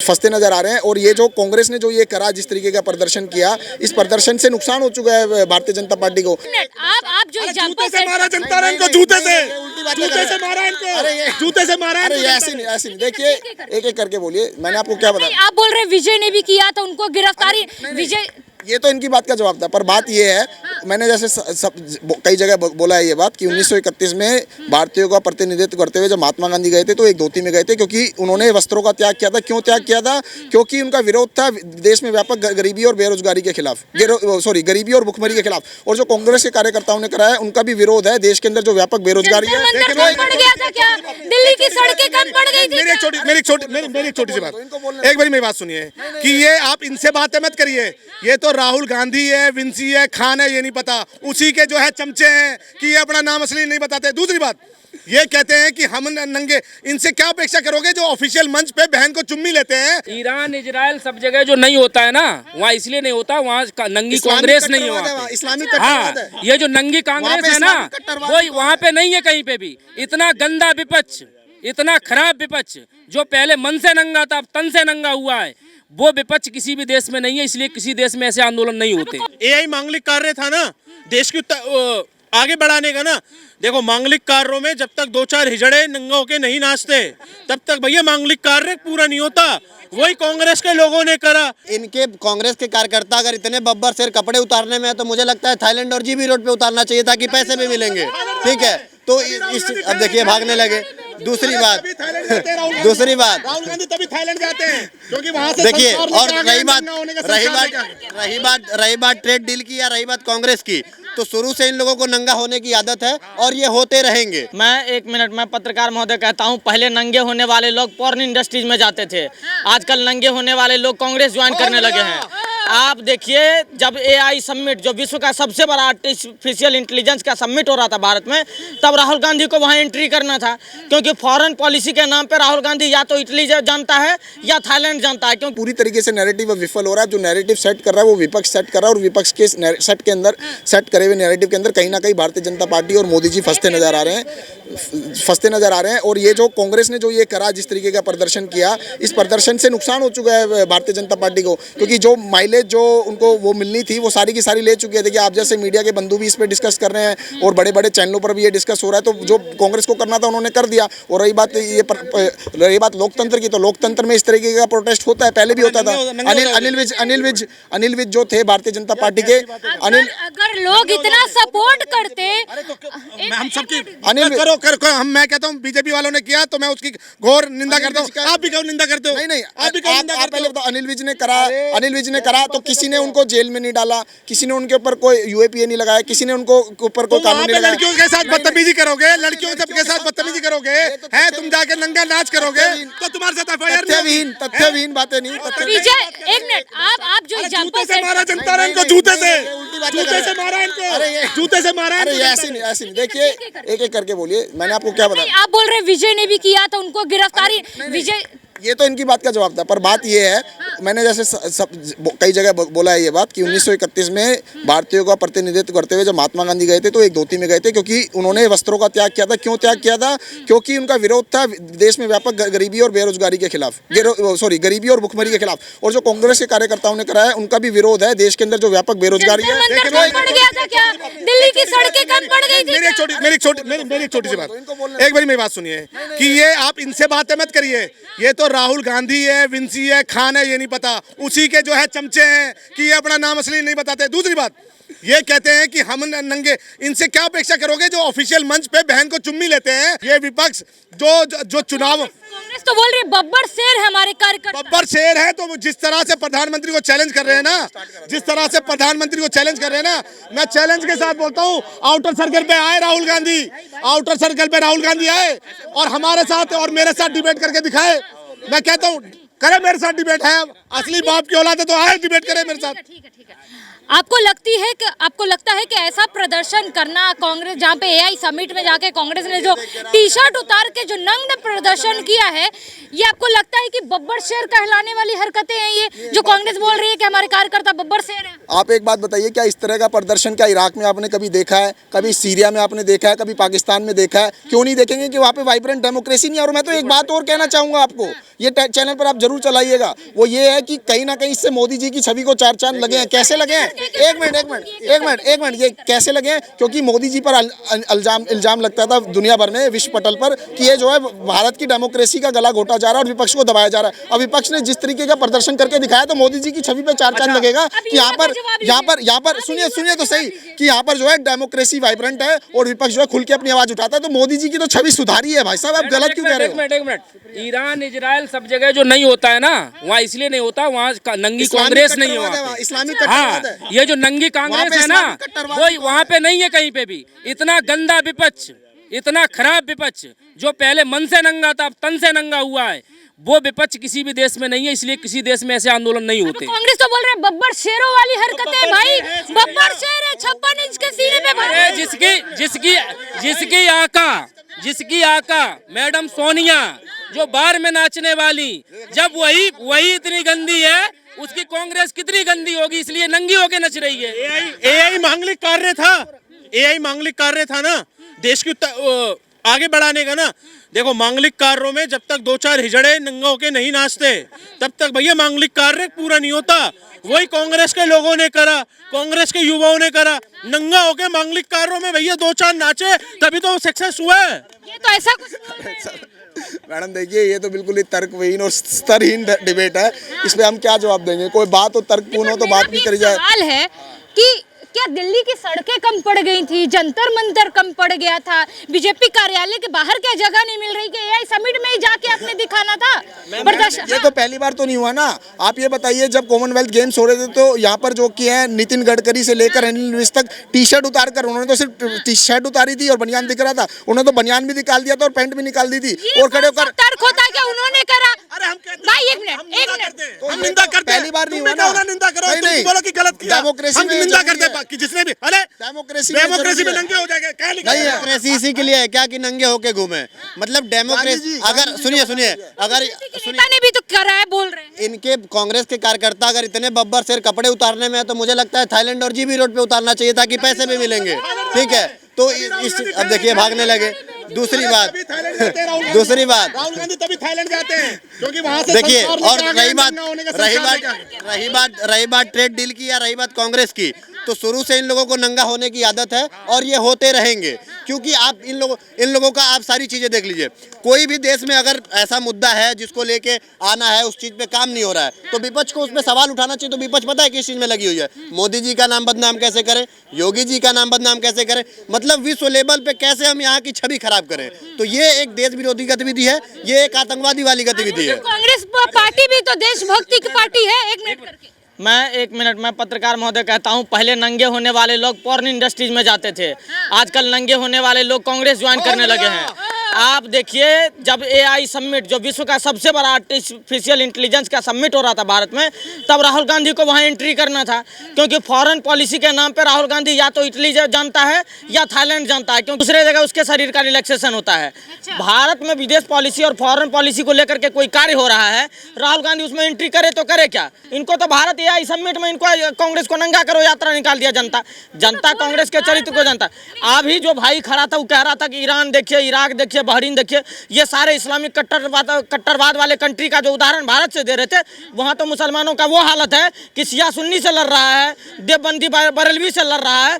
फंसते नजर आ रहे हैं। और ये जो कांग्रेस ने जो ये करा, जिस तरीके का प्रदर्शन किया, इस प्रदर्शन से नुकसान हो चुका है भारतीय जनता पार्टी को। आप जो जूते से मारा जनता ने इनको, जूते से मारा इनको, जूते से मारा। अरे ऐसे नहीं, देखिए एक एक करके बोलिए, मैंने आपको क्या बताया। आप बोल रहे हैं विजय ने भी किया था, उनको गिरफ्तारी विजय, ये तो इनकी बात का जवाब था, पर बात ये है, मैंने जैसे कई जगह बोला है ये बात कि 1931 में भारतीयों का प्रतिनिधित्व करते हुए जब महात्मा गांधी गए थे तो एक धोती में गए थे, क्योंकि उन्होंने वस्त्रों का त्याग किया था। क्यों त्याग किया था? क्योंकि उनका विरोध था देश में व्यापक गरीबी और बेरोजगारी के खिलाफ, गरीबी और भुखमरी के खिलाफ। और जो कांग्रेस के कार्यकर्ताओं ने करा है, उनका भी विरोध है देश के अंदर जो व्यापक बेरोजगारी है। दिल्ली की सड़कें कम पड़ गई थी। मेरी एक छोटी सी बात, एक बार मेरी बात सुनिए कि ये आप इनसे बातें मत करिए। ये तो राहुल गांधी है, विंसी है, खान है, ये नहीं पता, उसी के जो है चमचे हैं कि ये अपना नाम असली नहीं बताते। दूसरी बात, ये कहते हैं कि हम नंगे, इनसे क्या अपेक्षा करोगे जो ऑफिशियल मंच पे बहन को चुम्मी लेते हैं। ईरान, इजराइल सब जगह जो नहीं होता है ना, वहाँ इसलिए नहीं होता, वहाँ नंगी कांग्रेस नहीं है, इस्लामिक। हाँ, ये जो नंगी कांग्रेस है ना, वो वहाँ पे नहीं है कहीं पे भी। इतना गंदा विपक्ष, इतना खराब विपक्ष जो पहले मन से नंगा था, अब तन से नंगा हुआ है, वो विपक्ष किसी भी देश में नहीं है। इसलिए किसी देश में ऐसे आंदोलन नहीं होते। एआई मांगलिक कार्य था ना देश की आगे बढ़ाने का ना। देखो, मांगलिक कार्यों में जब तक दो चार हिजड़े नंगा होके नहीं नाचते, तब तक भैया मांगलिक कार्य पूरा नहीं होता। वही कांग्रेस के लोगों ने करा। इनके कांग्रेस के कार्यकर्ता अगर इतने बब्बर शेर कपड़े उतारने में है, तो मुझे लगता है थाईलैंड और जीबी रोड पे उतारना चाहिए, ताकि पैसे भी मिलेंगे। ठीक है, तो अब देखिए भागने लगे। दूसरी बात राहुल गांधी तभी थाईलैंड जाते हैं क्योंकि वहां से देखिए, और रही बात ट्रेड डील की या रही बात कांग्रेस की, तो शुरू से इन लोगों को नंगा होने की आदत है और ये होते रहेंगे। मैं एक मिनट, मैं पत्रकार महोदय कहता हूं, पहले नंगे होने वाले लोग पॉर्न इंडस्ट्रीज में जाते थे, आजकल नंगे होने वाले लोग कांग्रेस ज्वाइन करने लगे हैं। आप देखिए, जब एआई समिट, जो विश्व का सबसे बड़ा आर्टिफिशियल इंटेलिजेंस का समिट हो रहा था भारत में, तब राहुल गांधी को वहां एंट्री करना था, क्योंकि फॉरेन पॉलिसी के नाम पे राहुल गांधी या तो इटली जानता है या थाईलैंड जानता है। क्योंकि पूरी तरीके से नैरेटिव विफल हो रहा है। जो नैरेटिव सेट कर रहा है वो विपक्ष सेट कर रहा है, और विपक्ष के सेट करे हुए नैरेटिव के अंदर कहीं ना कहीं भारतीय जनता पार्टी और मोदी जी फंसते नजर आ रहे हैं। और ये जो कांग्रेस ने जो ये करा, जिस तरीके का प्रदर्शन किया, इस प्रदर्शन से नुकसान हो चुका है भारतीय जनता पार्टी को, क्योंकि जो माइलेज जो उनको वो मिलनी थी वो सारी की सारी ले चुकी है। देखिए, आप जैसे मीडिया के बंधु भी इस पे डिस्कस कर रहे हैं और बड़े बड़े चैनलों पर भी ये डिस्कस हो रहा है। तो जो कांग्रेस को करना था उन्होंने कर दिया। और रही बात लोकतंत्र की, तो लोकतंत्र में इस तरीके का प्रोटेस्ट होता है, पहले भी होता था। अनिल विज जो थे भारतीय जनता पार्टी के, अगर लोग इतना सपोर्ट करते, हम सबकी करो मैं कहता हूँ बीजेपी वालों ने किया तो मैं उसकी घोर निंदा करता हूँ। आप भी क्यों निंदा करते हो? नहीं, आप पहले बताओ। अनिल विज ने करा तो किसी ने उनको जेल में नहीं डाला, किसी ने उनके ऊपर कोई यूएपीए नहीं लगाया, किसी ने उनको ऊपर कोई कानून नहीं लगाया। लड़कियों के साथ बदतमीजी करोगे, लड़कियों सबके साथ बदतमीजी करोगे, हैं तुम जाके नंगा नाच करोगे तो तुम्हारे साथ एफआईआर। तथ्यविहीन बातें नहीं। विजय, एक मिनट, आप जो जूते से मारा जनता ने इनको, जूते से मारा इनको, जूते से मारा। ऐसे नहीं, देखिए एक एक करके बोलिए, मैंने आपको क्या बताया। आप बोल रहे हैं विजय ने भी किया था, उनको गिरफ्तारी विजय, ये तो इनकी बात का जवाब था, पर बात ये है, मैंने जैसे कई जगह बोला है ये बात कि 1931 में भारतीयों का प्रतिनिधित्व करते हुए जब महात्मा गांधी गए थे तो एक धोती में गए थे, क्योंकि उन्होंने वस्त्रों का त्याग किया था। क्यों त्याग किया था? क्योंकि उनका विरोध था देश में व्यापक गरीबी और बेरोजगारी के खिलाफ, गरीबी और भुखमरी के खिलाफ। और जो कांग्रेस के कार्यकर्ताओं ने करा है, उनका भी विरोध है देश के अंदर जो व्यापक बेरोजगारी है। दिल्ली की सड़कें कम पड़ गई थी। मेरी एक छोटी सी बात, एक बार मेरी बात सुनिए कि ये आप इनसे बातें मत करिए। ये तो राहुल गांधी है, विंसी है, खान है, ये नहीं पता, उसी के जो है चमचे हैं कि ये अपना नाम असली नहीं बताते। दूसरी बात, ये कहते हैं कि हम नंगे, इनसे क्या अपेक्षा करोगे जो ऑफिशियल मंच पे बहन को चुम्मी लेते हैं। ये विपक्ष जो चुनाव, कांग्रेस तो बोल रही है बब्बर शेर है हमारे कार्यकर्ता, बब्बर शेर है। तो जिस तरह से प्रधानमंत्री को चैलेंज कर रहे हैं ना, मैं चैलेंज के साथ बोलता हूँ, आउटर सर्कल पे आए राहुल गांधी आए और हमारे साथ और मेरे साथ डिबेट करके दिखाए। मैं कहता हूँ करे मेरे साथ डिबेट है, असली बाप की औलाद है तो आए डिबेट करे मेरे साथ। ठीक है। आपको लगता है कि ऐसा प्रदर्शन करना कांग्रेस, जहाँ पे एआई समिट में जाके कांग्रेस ने जो टी शर्ट उतार के जो नग्न प्रदर्शन किया है, ये आपको लगता है कि बब्बर शेर कहलाने वाली हरकतें हैं ये जो कांग्रेस बोल रही है कि हमारे कार्यकर्ता बब्बर शेर है? आप एक बात बताइए, क्या इस तरह का प्रदर्शन क्या इराक में आपने कभी देखा है, कभी सीरिया में आपने देखा है, कभी पाकिस्तान में देखा है? क्यों नहीं देखेंगे कि वहाँ पे वाइब्रेंट डेमोक्रेसी नहीं है। और मैं तो एक बात और कहना चाहूँगा आपको, ये चैनल पर आप जरूर चलाइएगा, वो ये है कि कहीं ना कहीं इससे मोदी जी की छवि को चार चांद लगे हैं। कैसे लगे हैं? एक मिनट, ये कैसे लगे हैं? क्योंकि मोदी जी पर इल्जाम लगता था दुनिया भर में, विश्व पटल पर, कि ये जो है भारत की डेमोक्रेसी का गला घोटा जा रहा है और विपक्ष को दबाया जा रहा है। और विपक्ष ने जिस तरीके का प्रदर्शन करके दिखाया, तो मोदी जी की छवि पे चार चांद लगेगा कि यहाँ पर सुनिए तो सही, कि यहाँ पर जो है डेमोक्रेसी वाइब्रेंट है और विपक्ष जो है खुल के अपनी आवाज उठाता है। तो मोदी जी की तो छवि सुधारी है भाई साहब, आप गलत क्यों कह रहे हो? एक मिनट, ईरान इजराइल सब जगह जो नहीं होता है ना, वहाँ इसलिए नहीं होता, वहाँ नंगी कांग्रेस नहीं है वहाँ पे। इस्लामिक हाँ, ये जो नंगी कांग्रेस है ना, वो वहाँ पे नहीं है कहीं पे भी। इतना गंदा विपक्ष, इतना खराब विपक्ष जो पहले मन से नंगा था, अब तन से नंगा हुआ है, वो विपक्ष किसी भी देश में नहीं है। इसलिए किसी देश में ऐसे आंदोलन नहीं होते। कांग्रेस तो बोल रहे हैं बब्बर शेरों वाली हरकतें भाई, बब्बर शेर है, 56 इंच के सीने पे भरे। जिसकी आका मैडम सोनिया जो बार में नाचने वाली, जब वही इतनी गंदी है, उसकी कांग्रेस कितनी गंदी होगी, इसलिए नंगी होके नच रही है। एआई मांगलिक कार्य था ना देश की आगे बढ़ाने का ना। देखो, मांगलिक कार्यों में जब तक दो चार हिजड़े नंगा होके नहीं नाचते, तब तक भैया मांगलिक कार्य पूरा नहीं होता। वही कांग्रेस के लोगों ने करा, कांग्रेस के युवाओं ने करा, नंगा होके मांगलिक कार्यों में भैया दो चार नाचे, तभी तो सक्सेस हुआ है। ये तो ऐसा कुछ मैडम देखिए, ये तो बिल्कुल ही तर्कहीन और स्तरहीन डिबेट है। इस पे हम क्या जवाब देंगे? कोई बात हो तर्कपूर्ण हो तो बात भी करी जाए। सवाल है कि क्या दिल्ली की सड़कें कम पड़ गई थी, जंतर मंतर कम पड़ गया था, बीजेपी कार्यालय के बाहर क्या जगह नहीं मिल रही कि एआई समिट में ही जाके आपने दिखाना था प्रदर्शन? ये तो पहली बार तो नहीं हुआ ना। आप ये बताइए, जब कॉमनवेल्थ गेम्स हो रहे थे तो यहाँ पर जो किए हैं नितिन गडकरी से लेकर अनिल विज तक, टी शर्ट उतार कर, उन्होंने तो सिर्फ टी शर्ट उतारी थी और बनियान दिख रहा था, उन्होंने तो बनियान भी निकाल दिया था और पैंट भी निकाल दी थी और खड़े होकर तर्क होता है क्या उन्होंने करा? भाई एक मिनट, हम निंदा करते हैं, पहली बार नहीं हुआ ना। निंदा करो, तुम बोलो कि गलत किया, डेमोक्रेसी हम निंदा करते हैं कि जिसने भी, अरे डेमोक्रेसी में नंगे हो जाएंगे, क्या लिखा है? डेमोक्रेसी इसी के लिए है क्या कि नंगे होके घूमे? मतलब डेमोक्रेसी, अगर सुनिए अगर नेता ने भी तो करा है, बोल रहे हैं। इनके कांग्रेस के कार्यकर्ता अगर इतने बब्बर शेर कपड़े उतारने में है, तो मुझे लगता है थाईलैंड और जीबी रोड पे उतारना चाहिए ताकि पैसे भी मिलेंगे। ठीक है, तो अब देखिए भागने लगे। दूसरी बात राहुल गांधी तभी थाईलैंड जाते हैं क्योंकि वहां से देखिए, और रही रही बात ट्रेड डील की या रही बात कांग्रेस की, तो शुरू से इन लोगों को नंगा होने की आदत है और ये होते रहेंगे। क्योंकि आप इन लोगों का आप सारी चीजें देख लीजिए। कोई भी देश में अगर ऐसा मुद्दा है जिसको लेके आना है, उस चीज पे काम नहीं हो रहा है, तो विपक्ष को उस पर सवाल उठाना चाहिए। तो विपक्ष पता है किस चीज में लगी हुई है? मोदी जी का नाम बदनाम कैसे करें, योगी जी का नाम बदनाम कैसे करें, मतलब विश्व लेवल पे कैसे हम यहाँ की छवि खराब करें। तो ये एक देश विरोधी गतिविधि है, ये एक आतंकवादी वाली गतिविधि है। कांग्रेस पार्टी भी तो देशभक्ति की पार्टी है। एक मिनट मैं पत्रकार महोदय कहता हूं, पहले नंगे होने वाले लोग पॉर्न इंडस्ट्रीज में जाते थे, आजकल नंगे होने वाले लोग कांग्रेस ज्वाइन करने लगे हैं। आप देखिए, जब एआई समिट, जो विश्व का सबसे बड़ा आर्टिफिशियल इंटेलिजेंस का समिट हो रहा था भारत में, तब राहुल गांधी को वहां एंट्री करना था। क्योंकि फॉरेन पॉलिसी के नाम पे राहुल गांधी या तो इटली जानता है या थाईलैंड जानता है, क्योंकि दूसरे जगह उसके शरीर का रिलैक्सेशन होता है। भारत में विदेश पॉलिसी और फॉरेन पॉलिसी को लेकर के कोई कार्य हो रहा है, राहुल गांधी उसमें एंट्री करे तो करे क्या? इनको तो भारत एआई समिट में इनको कांग्रेस को नंगा करो यात्रा निकाल दिया। जनता कांग्रेस के चरित्र को जानता। अभी जो भाई खड़ा था वो कह रहा था कि ईरान देखिए, इराक देखिए, बहरीन देखिए, ये सारे इस्लामिक कट्टरवाद वाले कंट्री का जो उदाहरण भारत से दे रहे थे, वहां तो मुसलमानों का वो हालत है कि शिया सुन्नी से लड़ रहा है, देवबंदी बरेलवी से लड़ रहा है,